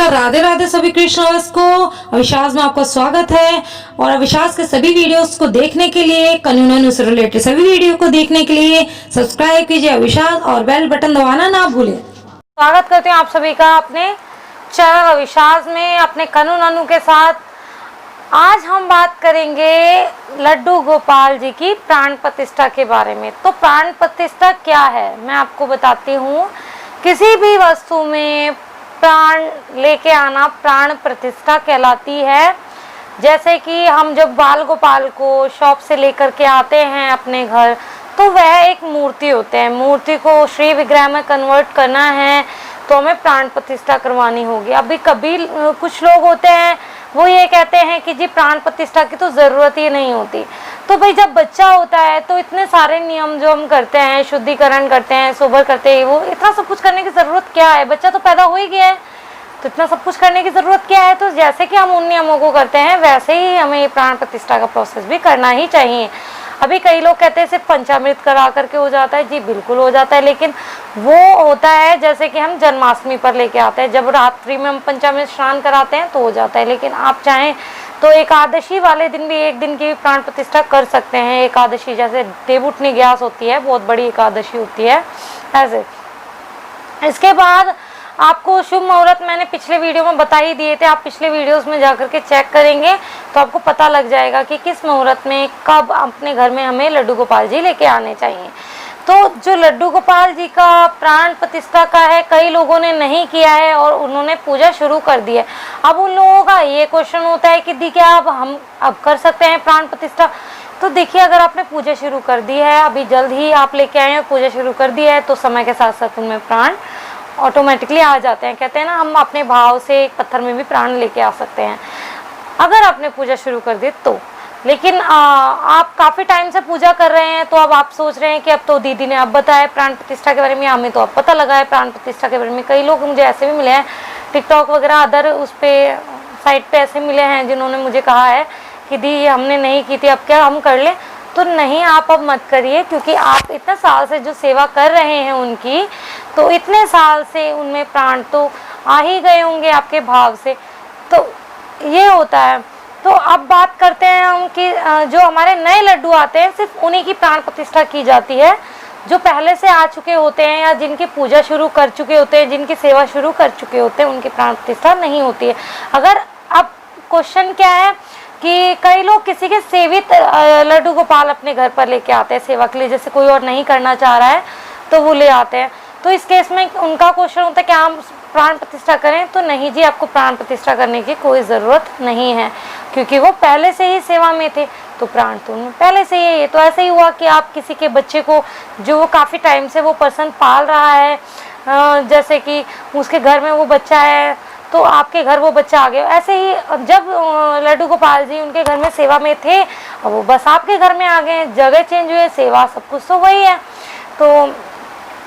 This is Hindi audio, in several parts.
नमस्कार, राधे राधे सभी कृष्णवश को। अविश्वास में आपका स्वागत है और अविश्वास के सभी वीडियोस को देखने के लिए, कानूनन से रिलेटेड सभी वीडियो को देखने के लिए सब्सक्राइब कीजिए अविश्वास और बेल बटन दबाना ना भूलें। स्वागत करते हैं आप सभी का अपने चैनल अविश्वास में अपने कानून के साथ। आज हम बात करेंगे लड्डू गोपाल जी की प्राण प्रतिष्ठा के बारे में। तो प्राण प्रतिष्ठा क्या है मैं आपको बताती हूँ। किसी भी वस्तु में प्राण लेके आना प्राण प्रतिष्ठा कहलाती है। जैसे कि हम जब बाल गोपाल को शॉप से लेकर के आते हैं अपने घर, तो वह एक मूर्ति होते हैं। मूर्ति को श्री विग्रह में कन्वर्ट करना है तो हमें प्राण प्रतिष्ठा करवानी होगी। अभी कभी कुछ लोग होते हैं वो ये कहते हैं कि जी प्राण प्रतिष्ठा की तो ज़रूरत ही नहीं होती। तो भाई जब बच्चा होता है तो इतने सारे नियम जो हम करते हैं, शुद्धिकरण करते हैं, सोबर करते हैं, वो इतना सब कुछ करने की ज़रूरत क्या है? बच्चा तो पैदा हो ही गया है, तो इतना सब कुछ करने की ज़रूरत क्या है? तो जैसे कि हम उन नियमों को करते हैं वैसे ही हमें प्राण प्रतिष्ठा का प्रोसेस भी करना ही चाहिए। अभी कई लोग कहते हैं सिर्फ पंचामृत करा करके हो जाता है। जी बिल्कुल हो जाता है, लेकिन वो होता है जैसे कि हम जन्माष्टमी पर लेके आते हैं, जब रात्रि में हम पंचामृत स्नान कराते हैं तो हो जाता है। लेकिन आप चाहें तो एकादशी वाले दिन भी एक दिन की प्राण प्रतिष्ठा कर सकते हैं। एकादशी जैसे देवउठनी ग्यास होती है, बहुत बड़ी एकादशी होती है ऐसे। इसके बाद आपको शुभ मुहूर्त मैंने पिछले वीडियो में बता ही दिए थे। आप पिछले वीडियोस में जाकर के चेक करेंगे तो आपको पता लग जाएगा कि किस मुहूर्त में कब अपने घर में हमें लड्डू गोपाल जी लेके आने चाहिए। तो जो लड्डू गोपाल जी का प्राण प्रतिष्ठा का है, कई लोगों ने नहीं किया है और उन्होंने पूजा शुरू कर दी है। अब उन लोगों का ये क्वेश्चन होता है कि दी क्या हम अब कर सकते हैं प्राण प्रतिष्ठा? तो देखिए, अगर आपने पूजा शुरू कर दी है, अभी जल्द ही आप लेके आए हैं, पूजा शुरू कर दी है, तो समय के साथ साथ उनमें प्राण ऑटोमेटिकली आ जाते हैं। कहते हैं ना, हम अपने भाव से एक पत्थर में भी प्राण लेके आ सकते हैं अगर आपने पूजा शुरू कर दी तो। लेकिन आप काफ़ी टाइम से पूजा कर रहे हैं तो अब आप सोच रहे हैं कि अब तो दीदी ने अब बताया प्राण प्रतिष्ठा के बारे में, हमें तो अब पता लगा है प्राण प्रतिष्ठा के बारे में। कई लोग मुझे ऐसे भी मिले हैं टिकटॉक वगैरह अदर उस पर साइट पे ऐसे मिले हैं जिन्होंने मुझे कहा है कि दी हमने नहीं की थी, अब क्या हम कर लें? तो नहीं, आप अब मत करिए, क्योंकि आप इतने साल से जो सेवा कर रहे हैं उनकी, तो इतने साल से उनमें प्राण तो आ ही गए होंगे आपके भाव से। तो ये होता है। तो अब बात करते हैं हम कि जो हमारे नए लड्डू आते हैं सिर्फ उन्हीं की प्राण प्रतिष्ठा की जाती है। जो पहले से आ चुके होते हैं या जिनकी पूजा शुरू कर चुके होते हैं, जिनकी सेवा शुरू कर चुके होते हैं, उनकी प्राण प्रतिष्ठा नहीं होती है। अगर अब क्वेश्चन क्या है कि कई लोग किसी के सेवित लड्डू गोपाल अपने घर पर लेके आते हैं सेवा के लिए, जैसे कोई और नहीं करना चाह रहा है तो वो ले आते हैं। तो इस केस में उनका क्वेश्चन होता है कि हम प्राण प्रतिष्ठा करें? तो नहीं जी, आपको प्राण प्रतिष्ठा करने की कोई ज़रूरत नहीं है, क्योंकि वो पहले से ही सेवा में थे तो प्राण तो उन्हें पहले से ही है। तो ऐसे ही हुआ कि आप किसी के बच्चे को जो वो काफ़ी टाइम से वो पर्सन पाल रहा है, जैसे कि उसके घर में वो बच्चा है तो आपके घर वो बच्चा आ गया। ऐसे ही जब लड्डू गोपाल जी उनके घर में सेवा में थे और वो बस आपके घर में आ गए, जगह चेंज हुए, सेवा सब कुछ तो वही है। तो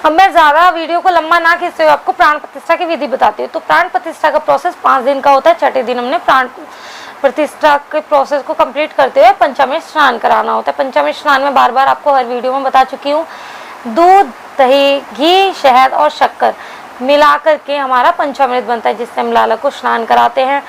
अब मैं ज़्यादा वीडियो को लंबा ना खींचते हुए आपको प्राण प्रतिष्ठा की विधि बताती हूँ। तो प्राण प्रतिष्ठा का प्रोसेस 5 दिन का होता है। छठे दिन हमने प्राण प्रतिष्ठा के प्रोसेस को कंप्लीट करते हुए पंचामृत स्नान कराना होता है। पंचामृत स्नान में बार बार आपको हर वीडियो में बता चुकी हूँ, दूध, दही, घी, शहद और शक्कर मिला करके हमारा पंचामृत बनता है, जिससे हम लाला को स्नान कराते हैं।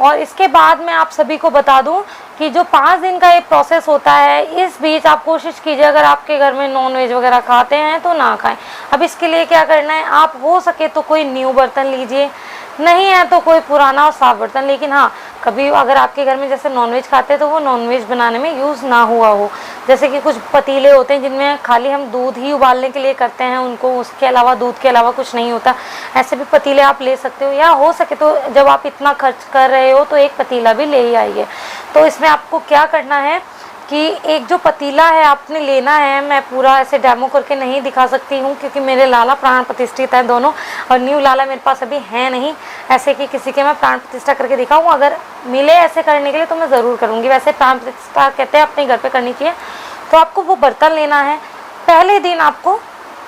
और इसके बाद मैं आप सभी को बता दूं कि जो 5 दिन का ये प्रोसेस होता है, इस बीच आप कोशिश कीजिए अगर आपके घर में नॉनवेज वगैरह खाते हैं तो ना खाएं। अब इसके लिए क्या करना है, आप हो सके तो कोई न्यू बर्तन लीजिए, नहीं है तो कोई पुराना और साफ बर्तन। लेकिन हाँ, कभी अगर आपके घर में जैसे नॉनवेज खाते हैं तो वो नॉनवेज बनाने में यूज़ ना हुआ हो। जैसे कि कुछ पतीले होते हैं जिनमें खाली हम दूध ही उबालने के लिए करते हैं उनको, उसके अलावा दूध के अलावा कुछ नहीं होता, ऐसे भी पतीले आप ले सकते हो। या हो सके तो जब आप इतना खर्च कर रहे हो तो एक पतीला भी ले ही आइए। तो इसमें आपको क्या करना है कि एक जो पतीला है आपने लेना है, मैं पूरा ऐसे डेमो करके नहीं दिखा सकती हूँ क्योंकि मेरे लाला प्राण प्रतिष्ठित है दोनों, और न्यू लाला मेरे पास अभी है नहीं ऐसे कि किसी के मैं प्राण प्रतिष्ठा करके दिखाऊँ। अगर मिले ऐसे करने के लिए तो मैं ज़रूर करूँगी। वैसे प्राण प्रतिष्ठा कहते हैं अपने घर पे करनी चाहिए। तो आपको वो बर्तन लेना है। पहले दिन आपको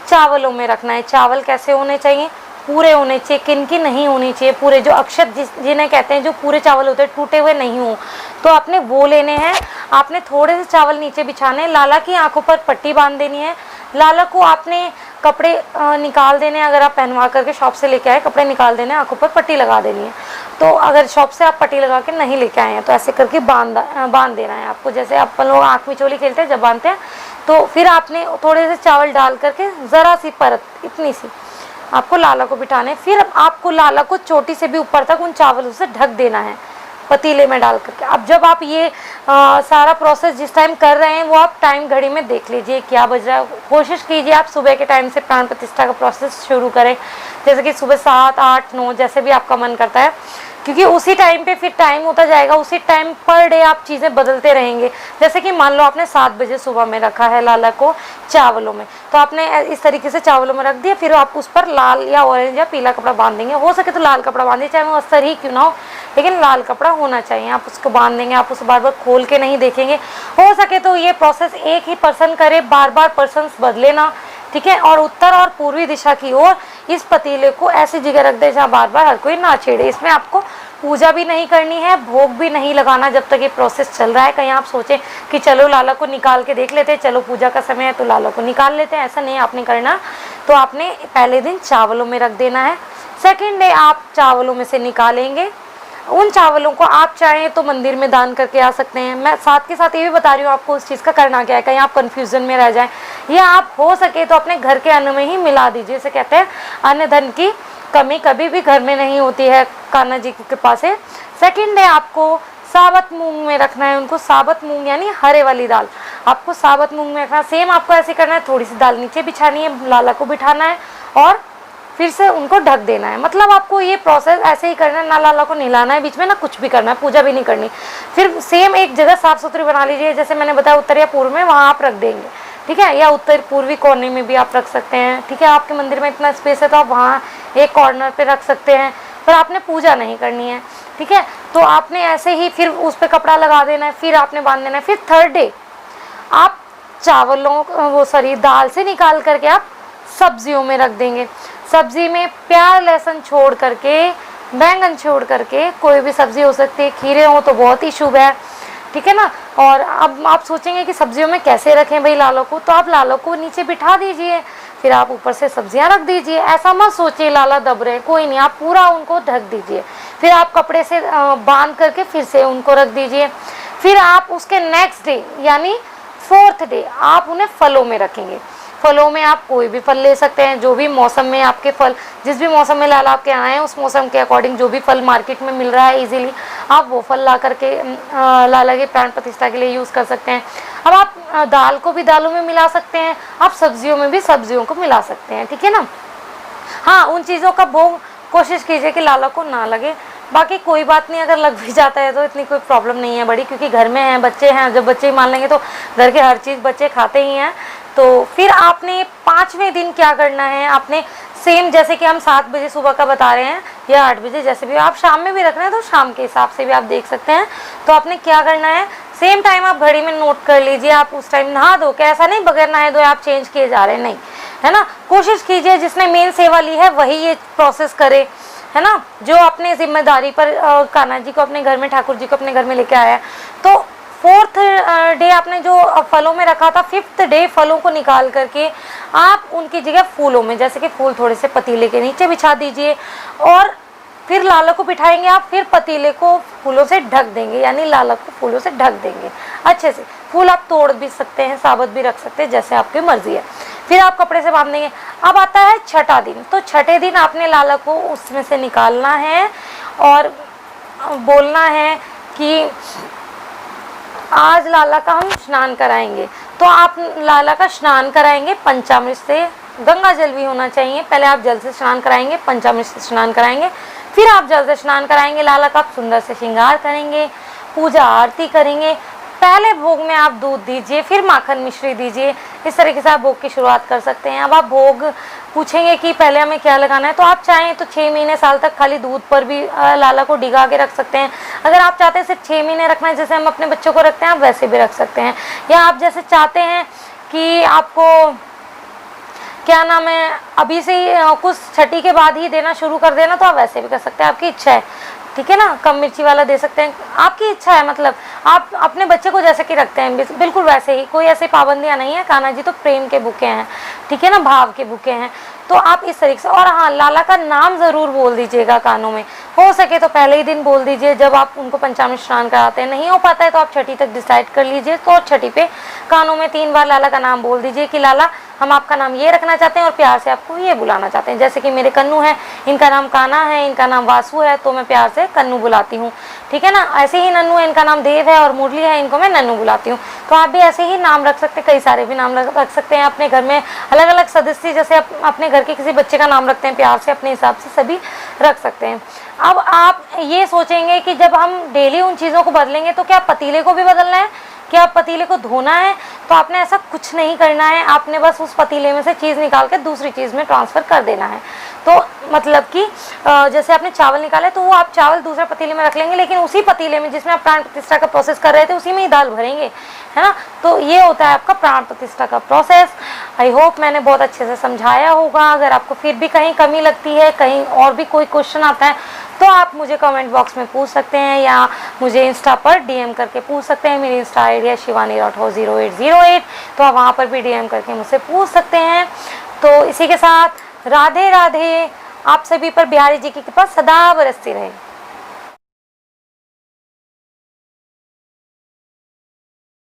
चावलों में रखना है। चावल कैसे होने चाहिए? पूरे होने चाहिए, किनकी नहीं होनी चाहिए, पूरे जो अक्षत जिन्हें कहते हैं, जो पूरे चावल होते हैं, टूटे हुए नहीं हो, तो आपने वो लेने हैं। आपने थोड़े से चावल नीचे बिछाने, लाला की आंखों पर पट्टी बांध देनी है। लाला को आपने कपड़े निकाल देने, अगर आप पहनवा करके शॉप से लेके आए, कपड़े निकाल देने, आंखों पर पट्टी लगा देनी है। तो अगर शॉप से आप पट्टी लगा के नहीं लेके आए हैं तो ऐसे करके बांध देना है आपको। जैसे अपन लोग आँख मिचोली खेलते हैं जब बांधते हैं, तो फिर आपने थोड़े से चावल डाल करके ज़रा सी परत, इतनी सी आपको लाला को बिठाना है। फिर आपको लाला को चोटी से भी ऊपर तक उन चावलों से ढक देना है पतीले में डाल करके। अब जब आप ये सारा प्रोसेस जिस टाइम कर रहे हैं वो आप टाइम घड़ी में देख लीजिए क्या बज रहा है। कोशिश कीजिए आप सुबह के टाइम से प्राण प्रतिष्ठा का प्रोसेस शुरू करें, जैसे कि सुबह 7, 8, 9 जैसे भी आपका मन करता है, क्योंकि उसी टाइम पे फिर टाइम होता जाएगा। उसी टाइम पर डे आप चीज़ें बदलते रहेंगे। जैसे कि मान लो आपने 7 बजे सुबह में रखा है लाला को चावलों में, तो आपने इस तरीके से चावलों में रख दिया, फिर आप उस पर लाल या ऑरेंज या पीला कपड़ा बांध देंगे। हो सके तो लाल कपड़ा बांधिए, चाहे वो अस्तर ही क्यों ना हो, लेकिन लाल कपड़ा होना चाहिए। आप उसको बांध देंगे, आप उसे बार बार खोल के नहीं देखेंगे। हो सके तो ये प्रोसेस एक ही पर्सन करे, बार बार पर्सन बदले ना, ठीक है। और उत्तर और पूर्वी दिशा की ओर इस पतीले को ऐसी जगह रख दे जहाँ बार बार हर कोई ना छेड़े। इसमें आपको पूजा भी नहीं करनी है, भोग भी नहीं लगाना जब तक ये प्रोसेस चल रहा है। कहीं आप सोचें कि चलो लाला को निकाल के देख लेते हैं, चलो पूजा का समय है तो लाला को निकाल लेते हैं, ऐसा नहीं आपने करना। तो आपने पहले दिन चावलों में रख देना है, सेकेंड डे आप चावलों में से निकालेंगे। उन चावलों को आप चाहें तो मंदिर में दान करके आ सकते हैं। मैं साथ के साथ ये भी बता रही हूँ आपको उस चीज़ का करना क्या है, कहीं आप कन्फ्यूजन में रह जाएं। या आप हो सके तो अपने घर के अन्न में ही मिला दीजिए। इसे कहते हैं अन्न धन की कमी कभी भी घर में नहीं होती है, कान्हा जी की कृपा से। सेकेंड डे आपको साबत मूंग में रखना है उनको। साबत मूंग यानी हरे वाली दाल, आपको साबत मूंग में रखना। सेम आपको ऐसे करना है, थोड़ी सी दाल नीचे बिछानी है, लाला को बिठाना है और फिर से उनको ढक देना है। मतलब आपको ये प्रोसेस ऐसे ही करना है, ना लाला को नहलाना है बीच में, ना कुछ भी करना है, पूजा भी नहीं करनी। फिर सेम एक जगह साफ सुथरी बना लीजिए, जैसे मैंने बताया उत्तर या पूर्व में, वहाँ आप रख देंगे, ठीक है। या उत्तर पूर्वी कोने में भी आप रख सकते हैं, ठीक है। आपके मंदिर में इतना स्पेस है तो आप वहाँ एक कॉर्नर पे रख सकते हैं, पर आपने पूजा नहीं करनी है, ठीक है। तो आपने ऐसे ही फिर उस पर कपड़ा लगा देना है, फिर आपने बांध देना है। फिर थर्ड डे आप चावलों दाल से निकाल करके आप सब्जियों में रख देंगे। सब्जी में प्याज लहसुन छोड़ करके, बैंगन छोड़ करके, कोई भी सब्जी हो सकती है, खीरे हो तो बहुत ही शुभ है, ठीक है ना। और अब आप सोचेंगे कि सब्जियों में कैसे रखें भाई लालों को, तो आप लालों को नीचे बिठा दीजिए, फिर आप ऊपर से सब्जियां रख दीजिए। ऐसा मत सोचिए लाला दब रहे, कोई नहीं, आप पूरा उनको ढक दीजिए। फिर आप कपड़े से बांध करके फिर से उनको रख दीजिए। फिर आप उसके नेक्स्ट डे यानी फोर्थ डे आप उन्हें फलों में रखेंगे। फलों में आप कोई भी फल ले सकते हैं, जो भी मौसम में आपके फल, जिस भी मौसम में लाला आपके आए हैं उस मौसम के अकॉर्डिंग जो भी फल मार्केट में मिल रहा है इजीली, आप वो फल ला करके लाला की प्राण प्रतिष्ठा के लिए यूज़ कर सकते हैं। अब आप दाल को भी दालों में मिला सकते हैं, आप सब्जियों में भी सब्जियों को मिला सकते हैं, ठीक है ना। हाँ, उन चीज़ों का भोग कोशिश कीजिए कि लाला को ना लगे। बाकी कोई बात नहीं, अगर लग भी जाता है तो इतनी कोई प्रॉब्लम नहीं है बड़ी, क्योंकि घर में हैं, बच्चे हैं, जब बच्चे ही मान लेंगे तो घर के हर चीज़ बच्चे खाते ही हैं। तो फिर आपने 5वें दिन क्या करना है, आपने सेम जैसे कि हम 7 बजे सुबह का बता रहे हैं या 8 बजे, जैसे भी आप शाम में भी रख रहे हैं तो शाम के हिसाब से भी आप देख सकते हैं। तो आपने क्या करना है, सेम टाइम आप घड़ी में नोट कर लीजिए। आप उस टाइम नहा धो के, ऐसा नहीं बगैर नहाए धोए आप चेंज किए जा रहे हैं, नहीं, है ना। कोशिश कीजिए जिसने मेन सेवा ली है वही ये प्रोसेस करे, है ना, जो अपने जिम्मेदारी पर कान्हा जी को अपने घर में, ठाकुर जी को अपने घर में लेके आया है। तो फोर्थ डे आपने जो फलों में रखा था, 5th डे फलों को निकाल करके आप उनकी जगह फूलों में, जैसे कि फूल थोड़े से पतीले के नीचे बिछा दीजिए और फिर लाला को बिठाएंगे आप, फिर पतीले को फूलों से ढक देंगे, यानी लाला को फूलों से ढक देंगे अच्छे से। फूल आप तोड़ भी सकते हैं, साबुत भी रख सकते हैं, जैसे आपकी मर्जी है। फिर आप कपड़े से बांध देंगे। अब आता है छठा दिन। तो छठे दिन आपने लाला को उसमें से निकालना है और बोलना है कि आज लाला का हम स्नान कराएंगे। तो आप लाला का स्नान कराएंगे पंचामृत से, गंगा जल भी होना चाहिए। पहले आप जल से स्नान कराएंगे, पंचामृत से स्नान कराएंगे, फिर आप जल से स्नान कराएंगे। लाला का आप सुंदर से श्रृंगार करेंगे, पूजा आरती करेंगे। पहले भोग में आप दूध दीजिए, फिर माखन मिश्री दीजिए। इस तरीके से आप भोग की शुरुआत कर सकते हैं। अब आप भोग पूछेंगे कि पहले हमें क्या लगाना है, तो आप चाहें तो 6 महीने साल तक खाली दूध पर भी लाला को डिगा के रख सकते हैं। अगर आप चाहते हैं सिर्फ 6 महीने रखना है, जैसे हम अपने बच्चों को रखते हैं, आप वैसे भी रख सकते हैं। या आप जैसे चाहते हैं कि आपको क्या नाम है, अभी से ही कुछ छठी के बाद ही देना शुरू कर देना, तो आप वैसे भी कर सकते हैं, आपकी इच्छा है, ठीक है ना। कम मिर्ची वाला दे सकते हैं, आपकी इच्छा है। मतलब आप अपने बच्चे को जैसे कि रखते हैं बिल्कुल वैसे ही, कोई ऐसी पाबंदियां नहीं है। कान्हा जी तो प्रेम के बुके हैं, ठीक है ना, भाव के बुके हैं। तो आप इस तरीके से, और हाँ, लाला का नाम ज़रूर बोल दीजिएगा कानों में, हो सके तो पहले ही दिन बोल दीजिए जब आप उनको पंचामृत स्नान कराते हैं। नहीं हो पाता है तो आप छठी तक डिसाइड कर लीजिए, तो छठी पे कानों में 3 बार लाला का नाम बोल दीजिए कि लाला हम आपका नाम ये रखना चाहते हैं और प्यार से आपको ये बुलाना चाहते हैं। जैसे कि मेरे कन्नू है, इनका नाम कान्हा है, इनका नाम वासु है, तो मैं प्यार से कन्नू बुलाती हूँ, ठीक है ना। ऐसे ही नन्नू है, इनका नाम देव है और मुरली है, इनको मैं नन्नू बुलाती हूँ। तो आप भी ऐसे ही नाम रख सकते हैं, कई सारे भी नाम रख सकते हैं अपने घर में। अलग अलग सदस्य जैसे अपने घर के किसी बच्चे का नाम रखते हैं प्यार से, अपने हिसाब से सभी रख सकते हैं। अब आप ये सोचेंगे कि जब हम डेली उन चीज़ों को बदलेंगे तो क्या पतीले को भी बदलना है, क्या पतीले को धोना है? तो आपने ऐसा कुछ नहीं करना है, आपने बस उस पतीले में से चीज़ निकाल के दूसरी चीज़ में ट्रांसफ़र कर देना है। तो मतलब कि जैसे आपने चावल निकाले तो वो आप चावल दूसरे पतीले में रख लेंगे, लेकिन उसी पतीले में जिसमें आप प्राण प्रतिष्ठा का प्रोसेस कर रहे थे उसी में ही दाल भरेंगे, है ना। तो ये होता है आपका प्राण प्रतिष्ठा का प्रोसेस। आई होप मैंने बहुत अच्छे से समझाया होगा। अगर आपको फिर भी कहीं कमी लगती है, कहीं और भी कोई क्वेश्चन आता है, तो आप मुझे कमेंट बॉक्स में पूछ सकते हैं या मुझे इंस्टा पर डीएम करके पूछ सकते हैं। मेरी इंस्टा आईडी है शिवानी.0808, तो आप वहाँ पर भी डीएम करके मुझसे पूछ सकते हैं। तो इसी के साथ राधे राधे। आप सभी पर बिहारी जी की कृपा सदा बरसती रहे।